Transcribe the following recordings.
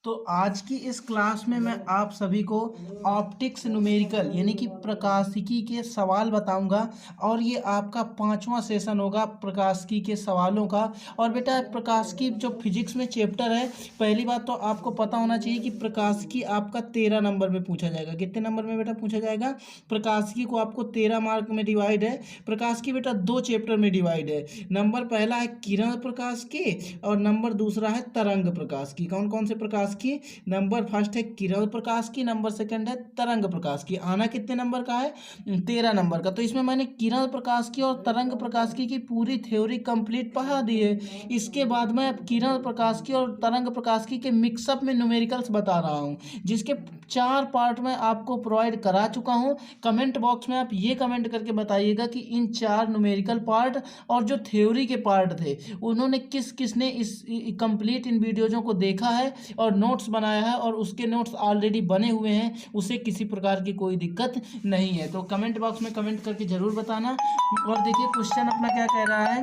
तो आज की इस क्लास में मैं आप सभी को ऑप्टिक्स न्यूमेरिकल यानी कि प्रकाशिकी के सवाल बताऊंगा। और ये आपका 5वां सेशन होगा प्रकाशिकी के सवालों का। और बेटा प्रकाशिकी जो फिजिक्स में चैप्टर है, पहली बात तो आपको पता होना चाहिए कि प्रकाशिकी आपका 13 नंबर में पूछा जाएगा। कितने नंबर में बेटा पूछा जाएगा? प्रकाशिकी को आपको 13 मार्क में डिवाइड है। प्रकाशिकी बेटा 2 चैप्टर में डिवाइड है। नंबर पहला है किरण प्रकाश की और नंबर दूसरा है तरंग प्रकाश की। कौन कौन से प्रकाश की? नंबर फर्स्ट है किरण प्रकाश की, नंबर सेकंड है तरंग प्रकाश की। आना कितने नंबर का है? 13 नंबर का। तो इसमें मैंने किरण प्रकाश की और तरंग प्रकाश की पूरी थ्योरी कंप्लीट पढ़ा दी है। इसके बाद मैं अब किरण प्रकाश की और तरंग प्रकाश की के मिक्सअप में न्यूमेरिकल्स बता रहा हूँ, जिसके 4 पार्ट में आपको प्रोवाइड करा चुका हूँ। कमेंट बॉक्स में आप ये कमेंट करके बताइएगा कि इन 4 न्यूमेरिकल पार्ट और जो थ्योरी के पार्ट थे उन्होंने किसने इस कंप्लीट इन वीडियोज़ों को देखा है और नोट्स बनाया है, और उसके नोट्स ऑलरेडी बने हुए हैं, उसे किसी प्रकार की कोई दिक्कत नहीं है। तो कमेंट बॉक्स में कमेंट करके ज़रूर बताना। और देखिए क्वेश्चन अपना क्या कह रहा है।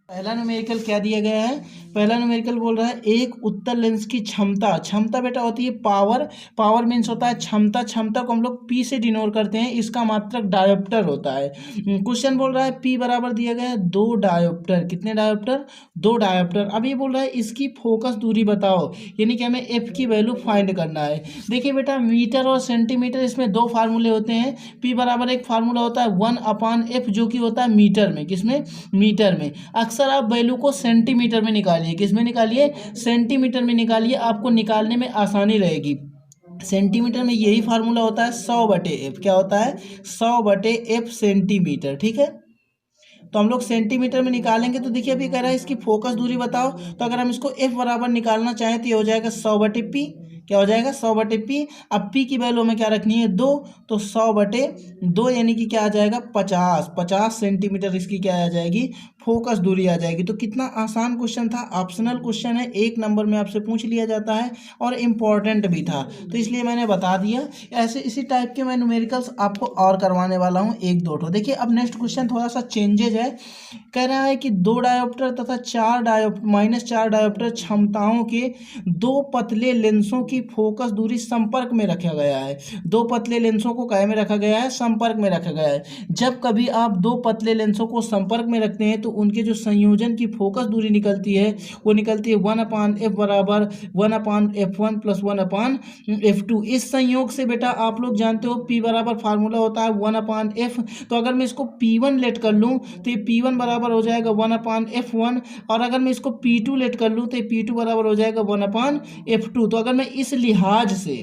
पहला न्यूमेरिकल क्या दिया गया है? पहला न्यूमेरिकल बोल रहा है एक उत्तल लेंस की क्षमता। क्षमता बेटा होती है पावर। पावर मीन्स होता है क्षमता। क्षमता को हम लोग पी से डिनोट करते हैं, इसका मात्रक डायोप्टर होता है। क्वेश्चन बोल रहा है पी बराबर दिया गया है 2 डायोप्टर। कितने डायोप्टर? 2 डायोप्टर। अब ये बोल रहा है इसकी फोकस दूरी बताओ, यानी कि हमें एफ की वैल्यू फाइंड करना है। देखिए बेटा मीटर और सेंटीमीटर, इसमें 2 फार्मूले होते हैं। पी बराबर एक फार्मूला होता है 1/f जो कि होता है मीटर में। किसमें? मीटर में। अक्सर आप वैल्यू को सेंटीमीटर में निकालिए। किस में निकालिए? सेंटीमीटर में निकालिए, आपको निकालने में आसानी रहेगी। सेंटीमीटर में यही फार्मूला होता है 100/f। क्या होता है? 100/f centimetre. ठीक है, तो हम लोग सेंटीमीटर में निकालेंगे। तो देखिए अभी कह रहा है इसकी फोकस दूरी बताओ। तो अगर हम इसको f बराबर निकालना चाहें तो ये हो जाएगा 100/p। क्या हो जाएगा? 100/p। अब p की वैल्यू हमें क्या रखनी है? 2। तो 100/2 यानी कि क्या आ जाएगा? 50 सेंटीमीटर इसकी क्या आ जाएगी? फोकस दूरी आ जाएगी। तो कितना आसान क्वेश्चन था, ऑप्शनल क्वेश्चन है, 1 नंबर में आपसे पूछ लिया जाता है और इम्पॉर्टेंट भी था, तो इसलिए मैंने बता दिया। ऐसे इसी टाइप के मैं न्यूमेरिकल्स आपको और करवाने वाला हूँ 1-2 ठो। देखिए अब नेक्स्ट क्वेश्चन थोड़ा सा चेंजेज है। कह रहा है कि 2 डायोप्टर तथा 4 डायोप्टर -4 डायोप्टर क्षमताओं के 2 पतले लेंसों की फोकस दूरी संपर्क में रखा गया है। 2 पतले लेंसों को क्या में रखा गया है? संपर्क में रखा गया है। जब कभी आप 2 पतले लेंसों को संपर्क में रखते हैं तो उनके जो संयोजन की फोकस दूरी निकलती है वो निकलती है 1/f बराबर 1/f1 प्लस 1/f2। इस संयोग से बेटा आप लोग जानते हो p बराबर फार्मूला होता है 1/f। तो अगर मैं इसको p1 लेट कर लूँ तो ये p1 बराबर हो जाएगा 1/f1, और अगर मैं इसको p2 लेट कर लूँ तो ये p2 बराबर हो जाएगा 1/f2। तो अगर मैं इस लिहाज से,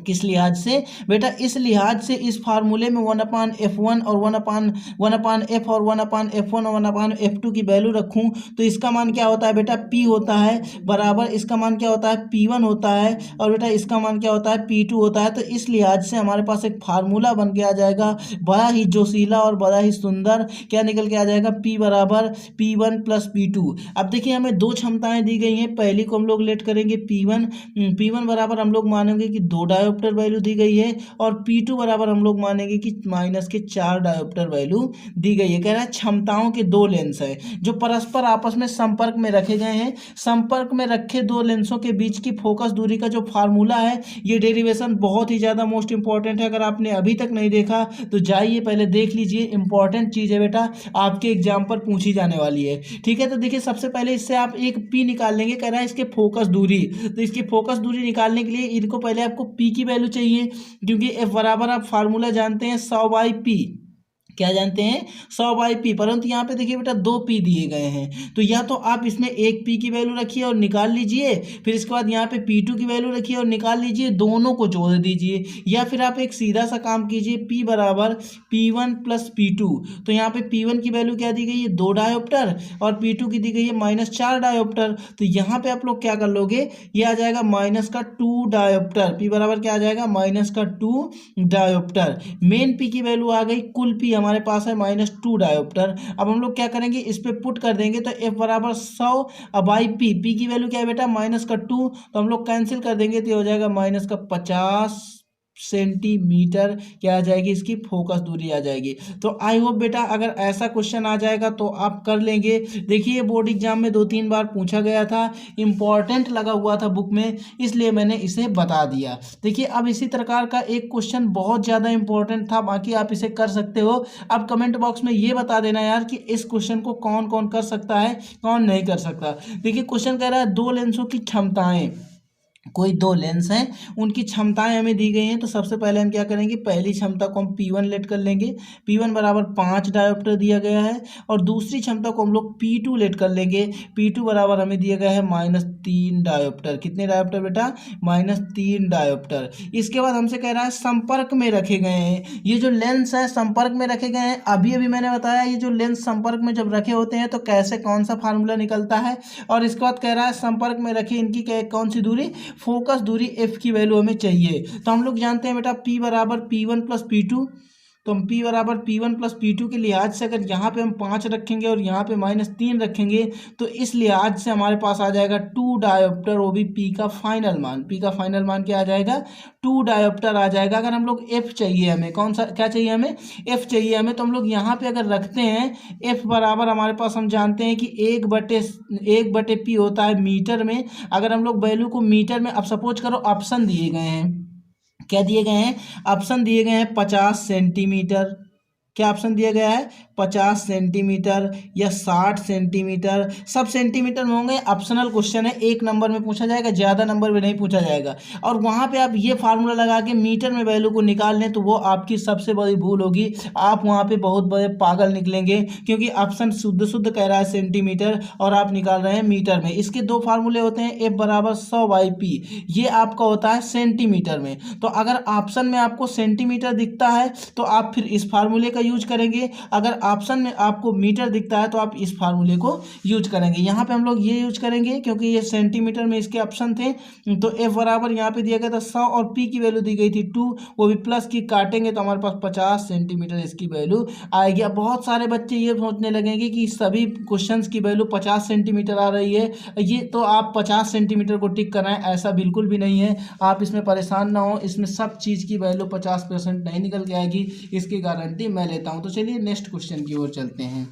किस लिहाज से बेटा? इस लिहाज से इस फार्मूले में 1/f1 और 1/f और 1/f1 और 1/f2 की वैल्यू रखूं तो इसका मान क्या होता है बेटा? p होता है बराबर, इसका मान क्या होता है? p1 होता है, और बेटा इसका मान क्या होता है? p2 होता है। तो इस लिहाज से हमारे पास एक फार्मूला बन के आ जाएगा, बड़ा ही जोशीला और बड़ा ही सुंदर। क्या निकल के आ जाएगा? p बराबर p1 प्लस p2। अब देखिए हमें 2 क्षमताएं दी गई हैं, पहली को हम लोग लेट करेंगे p1। p1 बराबर हम लोग मानेंगे कि 2 डायोप्टर वैल्यू दी गई है, और p2 बराबर हम लोग मानेंगे कि -4 डायोप्टर वैल्यू दी गई है। कह रहा है क्षमताओं के 2 लेंस है जो परस्पर आपस में संपर्क में रखे गए हैं। संपर्क में रखे 2 लेंसों के बीच की फोकस दूरी का जो फार्मूला है, ये डेरिवेशन बहुत ही ज़्यादा मोस्ट इंपॉर्टेंट है। अगर आपने अभी तक नहीं देखा तो जाइए पहले देख लीजिए, इंपॉर्टेंट चीज़ है बेटा, आपके एग्जाम पर पूछी जाने वाली है। ठीक है, तो देखिए सबसे पहले इससे आप एक p निकाल लेंगे। कह रहा है इसके फोकस दूरी, तो इसकी फोकस दूरी निकालने के लिए इनको पहले आपको p की वैल्यू चाहिए, क्योंकि f बराबर आप फार्मूला जानते हैं 100/p। क्या जानते हैं? 100/p। परंतु यहाँ पे देखिए बेटा 2 p दिए गए हैं, तो या तो आप इसमें एक p की वैल्यू रखिए और निकाल लीजिए, फिर इसके बाद यहाँ पे p2 की वैल्यू रखिए और निकाल लीजिए, दोनों को जोड़ दीजिए। या फिर आप एक सीधा सा काम कीजिए, p बराबर p1 प्लस p2। तो यहाँ पे p1 की वैल्यू क्या दी गई है? 2 डायोप्टर, और p2 की दी गई है -4 डायोप्टर। तो यहाँ पे आप लोग क्या कर लोगे? ये आ जाएगा -2 डायोप्टर। p बराबर क्या आ जाएगा? -2 डायोप्टर। मेन p की वैल्यू आ गई, कुल p हमारे पास है -2 डायोप्टर। अब हम लोग क्या करेंगे? इस पे पुट कर देंगे, तो f बराबर 100/p। p की वैल्यू क्या है बेटा? -2, तो हम लोग कैंसिल कर देंगे तो ये हो जाएगा -50 सेंटीमीटर क्या आ जाएगी, इसकी फोकस दूरी आ जाएगी। तो आई होप बेटा अगर ऐसा क्वेश्चन आ जाएगा तो आप कर लेंगे। देखिए बोर्ड एग्जाम में 2-3 बार पूछा गया था, इंपॉर्टेंट लगा हुआ था बुक में, इसलिए मैंने इसे बता दिया। देखिए अब इसी प्रकार का एक क्वेश्चन बहुत ज़्यादा इंपॉर्टेंट था, बाकी आप इसे कर सकते हो। अब कमेंट बॉक्स में ये बता देना यार कि इस क्वेश्चन को कौन कौन कर सकता है, कौन नहीं कर सकता। देखिए क्वेश्चन कह रहा है दो लेंसों की क्षमताएं, कोई दो लेंस हैं उनकी क्षमताएं हमें दी गई हैं। तो सबसे पहले हम क्या करेंगे, पहली क्षमता को हम P1 लेट कर लेंगे, P1 बराबर 5 डायोप्टर दिया गया है। और दूसरी क्षमता को हम लोग P2 लेट कर लेंगे, P2 बराबर हमें दिया गया है -3 डायोप्टर। कितने डायोप्टर बेटा, -3 डायोप्टर। इसके बाद हमसे कह रहा है संपर्क में रखे गए हैं, ये जो लेंस है संपर्क में रखे गए हैं। अभी अभी मैंने बताया ये जो लेंस संपर्क में जब रखे होते हैं तो कैसे कौन सा फार्मूला निकलता है। और इसके बाद कह रहा है संपर्क में रखी इनकी कौन सी दूरी, फोकस दूरी f की वैल्यू हमें चाहिए। तो हम लोग जानते हैं बेटा p बराबर P1 प्लस P2, तो हम p बराबर P1 प्लस P2 के लिहाज से अगर यहाँ पे हम 5 रखेंगे और यहाँ पे -3 रखेंगे तो इस लिहाज से हमारे पास आ जाएगा 2 डायोप्टर, वो भी p का फाइनल मान। p का फाइनल मान क्या आ जाएगा, 2 डायोप्टर आ जाएगा। अगर हम लोग f चाहिए हमें, कौन सा क्या चाहिए हमें, f चाहिए हमें, तो हम लोग यहाँ पे अगर रखते हैं f बराबर हमारे पास हम जानते हैं कि 1/p होता है मीटर में। अगर हम लोग वैल्यू को मीटर में, अब सपोज करो ऑप्शन दिए गए हैं, क्या दिए गए हैं, ऑप्शन दिए गए हैं 50 सेंटीमीटर, क्या ऑप्शन दिया गया है 50 सेंटीमीटर या 60 सेंटीमीटर, सब सेंटीमीटर में होंगे। ऑप्शनल क्वेश्चन है, 1 नंबर में पूछा जाएगा, ज़्यादा नंबर में नहीं पूछा जाएगा। और वहाँ पे आप ये फार्मूला लगा के मीटर में वैल्यू को निकाल लें तो वो आपकी सबसे बड़ी भूल होगी, आप वहाँ पे बहुत बड़े पागल निकलेंगे, क्योंकि ऑप्शन शुद्ध शुद्ध कह रहा है सेंटीमीटर और आप निकाल रहे हैं मीटर में। इसके दो फार्मूले होते हैं, F बराबर 100/p, ये आपका होता है सेंटीमीटर में। तो अगर ऑप्शन में आपको सेंटीमीटर दिखता है तो आप फिर इस फार्मूले का यूज करेंगे, अगर ऑप्शन में आपको मीटर दिखता है तो आप इस फार्मूले को यूज करेंगे। यहाँ पे हम लोग ये यूज करेंगे क्योंकि ये सेंटीमीटर में इसके ऑप्शन थे। तो F बराबर यहाँ पे दिया गया था 100 और P की वैल्यू दी गई थी 2, वो भी प्लस की काटेंगे तो हमारे पास 50 सेंटीमीटर इसकी वैल्यू आएगी। अब बहुत सारे बच्चे ये सोचने लगेंगे कि सभी क्वेश्चंस की वैल्यू 50 सेंटीमीटर आ रही है, ये तो आप 50 सेंटीमीटर को टिक कराएं, ऐसा बिल्कुल भी नहीं है। आप इसमें परेशान ना हो, इसमें सब चीज़ की वैल्यू 50% नहीं निकल के आएगी, इसकी गारंटी मैं लेता हूँ। तो चलिए नेक्स्ट क्वेश्चन की ओर चलते हैं।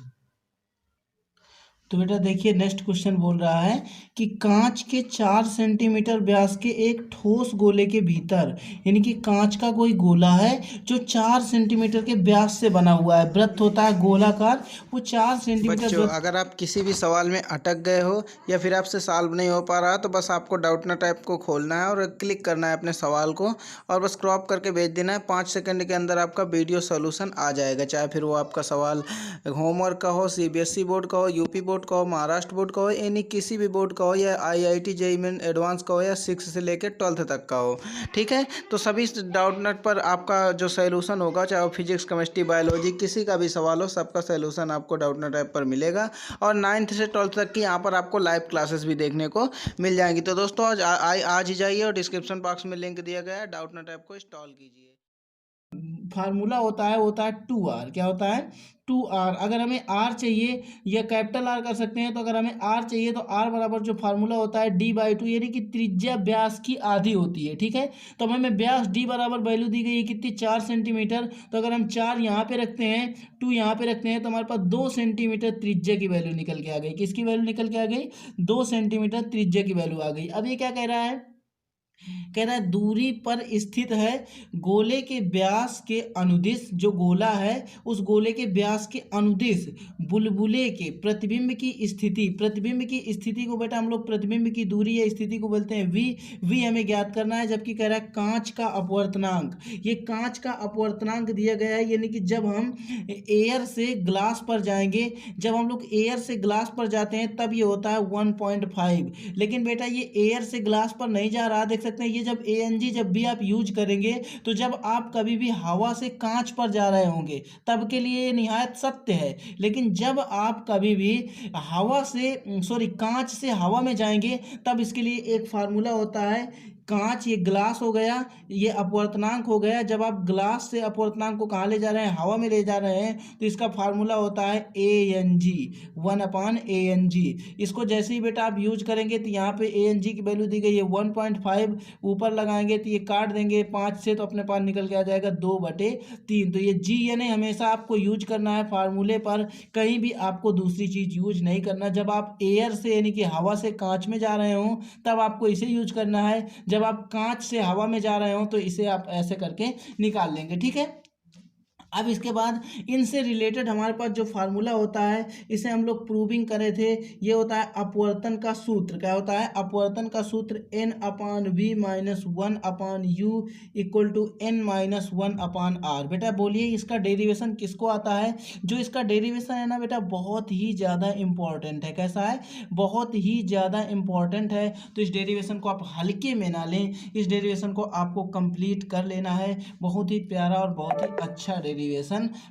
तो बेटा देखिए नेक्स्ट क्वेश्चन बोल रहा है कि कांच के 4 सेंटीमीटर व्यास के एक ठोस गोले के भीतर, यानी कि कांच का कोई गोला है जो 4 सेंटीमीटर के व्यास से बना हुआ है, वृत्त होता है गोलाकार, वो 4 सेंटीमीटर। बच्चों अगर आप किसी भी सवाल में अटक गए हो या फिर आपसे सॉल्व नहीं हो पा रहा तो बस आपको डाउटनट ऐप को खोलना है और क्लिक करना है अपने सवाल को और बस क्रॉप करके भेज देना है। 5 सेकंड के अंदर आपका वीडियो सॉल्यूशन आ जाएगा, चाहे फिर वो आपका सवाल होमवर्क का हो, CBSE बोर्ड का हो, यूपी बोर्ड का हो, महाराष्ट्र बोर्ड का हो, यानी किसी भी बोर्ड का हो, या IIT JEE मेन एडवांस का हो, या 6 से लेकर 12th तक का हो। ठीक है, तो सभी डाउटनट पर आपका जो सॉल्यूशन होगा, चाहे वो फिजिक्स, केमिस्ट्री, बायोलॉजी, किसी का भी सवाल हो, सबका सॉल्यूशन आपको डाउटनट ऐप पर मिलेगा। और 9th से 12th तक की यहाँ पर आपको लाइव क्लासेस भी देखने को मिल जाएंगी। तो दोस्तों आज ही जाइए और डिस्क्रिप्शन बॉक्स में लिंक दिया गया है, डाउटनट ऐप को इंस्टॉल कीजिए। फार्मूला होता है 2R, क्या होता है 2R। अगर हमें R चाहिए या कैपिटल R कर सकते हैं, तो अगर हमें R चाहिए तो R बराबर जो फार्मूला होता है D/2, यानी कि त्रिज्या व्यास की आधी होती है। ठीक है, तो हमें व्यास D बराबर वैल्यू दी गई है कितनी, 4 सेंटीमीटर। तो अगर हम 4 यहाँ पे रखते हैं, 2 यहाँ पे रखते हैं, तो हमारे पास 2 सेंटीमीटर त्रिज्या की वैल्यू निकल के आ गई। किसकी वैल्यू निकल के आ गई, 2 सेंटीमीटर त्रिज्या की वैल्यू आ गई। अब ये क्या कह रहा है, कह रहा है दूरी पर स्थित है गोले के व्यास के अनुदिश, जो गोला है उस गोले के व्यास के अनुदिश बुलबुले के प्रतिबिंब की स्थिति, प्रतिबिंब की स्थिति को बेटा हम लोग प्रतिबिंब की दूरी या स्थिति को बोलते हैं v हमें ज्ञात करना है। जबकि कह रहा है कांच का अपवर्तनांक, ये कांच का अपवर्तनांक दिया गया है, यानी कि जब हम एयर से ग्लास पर जाएंगे, जब हम लोग एयर से ग्लास पर जाते हैं तब ये होता है 1.5। लेकिन बेटा ये एयर से ग्लास पर नहीं जा रहा, देख सकते हैं ये जब ANG जब भी आप यूज करेंगे तो जब आप कभी भी हवा से कांच पर जा रहे होंगे तब के लिए निहायत सत्य है। लेकिन जब आप कभी भी कांच से हवा में जाएंगे तब इसके लिए एक फार्मूला होता है कांच ये ग्लास हो गया, ये अपवर्तनांक हो गया। जब आप ग्लास से अपवर्तनांक को कहाँ ले जा रहे हैं, हवा में ले जा रहे हैं, तो इसका फार्मूला होता है ANG, 1/ANG। इसको जैसे ही बेटा आप यूज करेंगे तो यहाँ पे ANG की वैल्यू दी गई है 1.5, ऊपर लगाएंगे तो ये काट देंगे 5 से, तो अपने पास निकल के आ जाएगा 2/3। तो ये GNA हमेशा आपको यूज करना है फार्मूले पर, कहीं भी आपको दूसरी चीज यूज नहीं करना। जब आप एयर से यानी कि हवा से कांच में जा रहे हो तब आपको इसे यूज करना है, जब आप कांच से हवा में जा रहे हो तो इसे आप ऐसे करके निकाल लेंगे, ठीक है। अब इसके बाद इनसे रिलेटेड हमारे पास जो फार्मूला होता है, इसे हम लोग प्रूविंग करे थे, ये होता है अपवर्तन का सूत्र। क्या होता है? अपवर्तन का सूत्र N/V-1/U इक्वल टू N-1/R। बेटा बोलिए इसका डेरिवेशन किसको आता है? जो इसका डेरिवेशन है ना बेटा, बहुत ही ज़्यादा इंपॉर्टेंट है। कैसा है? बहुत ही ज़्यादा इंपॉर्टेंट है। तो इस डेरिवेशन को आप हल्के में ना लें, इस डेरिवेशन को आपको कंप्लीट कर लेना है। बहुत ही प्यारा और बहुत ही अच्छा डेरिवेशन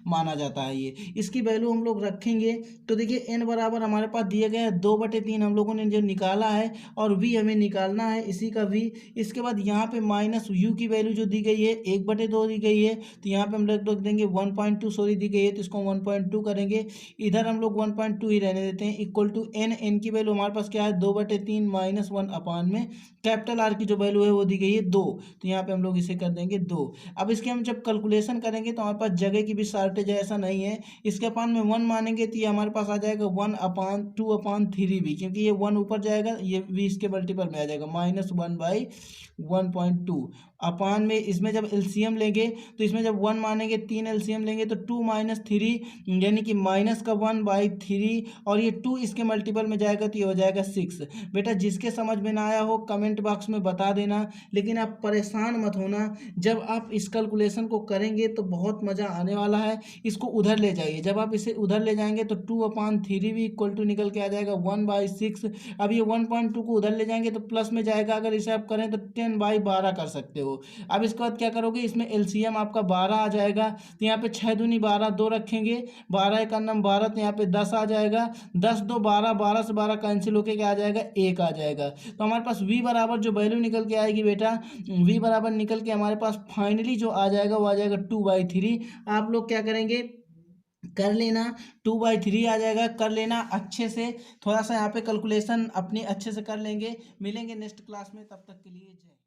माना जाता है ये। इसकी वैल्यू हम लोग रखेंगे तो देखिए n बराबर हमारे पास दिया गया है 2/3 हम लोगों ने जो निकाला है, और v हमें निकालना है इसी का v। इसके बाद यहाँ पे माइनस u की वैल्यू जो दी गई है 1/2 दी गई है, तो यहाँ पे हम लोग रख देंगे 1.2, सॉरी दी गई है तो इसको 1.2 करेंगे, इधर हम लोग 1.2 ही रहने देते हैं, इक्वल टू n की वैल्यू हमारे पास क्या है 2/3 -1 में कैपिटल R की जो वैल्यू है वो दी गई है 2, तो यहाँ पे हम लोग इसे कर देंगे 2। अब इसके हम जब कैलकुलेशन करेंगे तो हमारे पास जगह की भी शॉर्टेज है, ऐसा नहीं है। इसके अपान में 1 मानेंगे तो ये हमारे पास आ जाएगा 1/2/3 भी, क्योंकि ये 1 ऊपर जाएगा, ये भी इसके मल्टीपल में आ जाएगा -1/1.2 अपान में। इसमें जब एलसीएम लेंगे तो इसमें जब 1 मानेंगे 3 एलसीएम लेंगे तो 2 - 3 यानी कि -1/3, और ये 2 इसके मल्टीपल में जाएगा तो ये हो जाएगा 6। बेटा जिसके समझ में ना आया हो कमेंट बॉक्स में बता देना, लेकिन आप परेशान मत होना, जब आप इस कैलकुलेशन को करेंगे तो बहुत मज़ा आने वाला है। इसको उधर ले जाइए, जब आप इसे उधर ले जाएंगे तो 2/3 भी इक्वल टू निकल के आ जाएगा 1/6। अब ये 1.2 को उधर ले जाएंगे तो प्लस में जाएगा, अगर इसे आप करें तो 10/12 कर सकते हो। अब इसके बाद क्या करोगे, इसमें एलसीएम आपका 12 आ जाएगा, तो यहाँ पे 6 दूनी 12, 2 रखेंगे, 12 एक अन्नम 12, तो यहाँ पे 10 आ जाएगा, 10 2 12, 12 से 12 कैंसिल होके क्या आ जाएगा 1 आ जाएगा। तो हमारे पास v बराबर जो वैल्यू निकल के आएगी बेटा, v बराबर निकल के हमारे पास फाइनली जो आ जाएगा वो आ जाएगा 2/3। आप लोग क्या करेंगे, कर लेना, 2/3 आ जाएगा, कर लेना अच्छे से। थोड़ा सा यहाँ पे कैलकुलेशन अपनी अच्छे से कर लेंगे। मिलेंगे नेक्स्ट क्लास में, तब तक के लिए जय।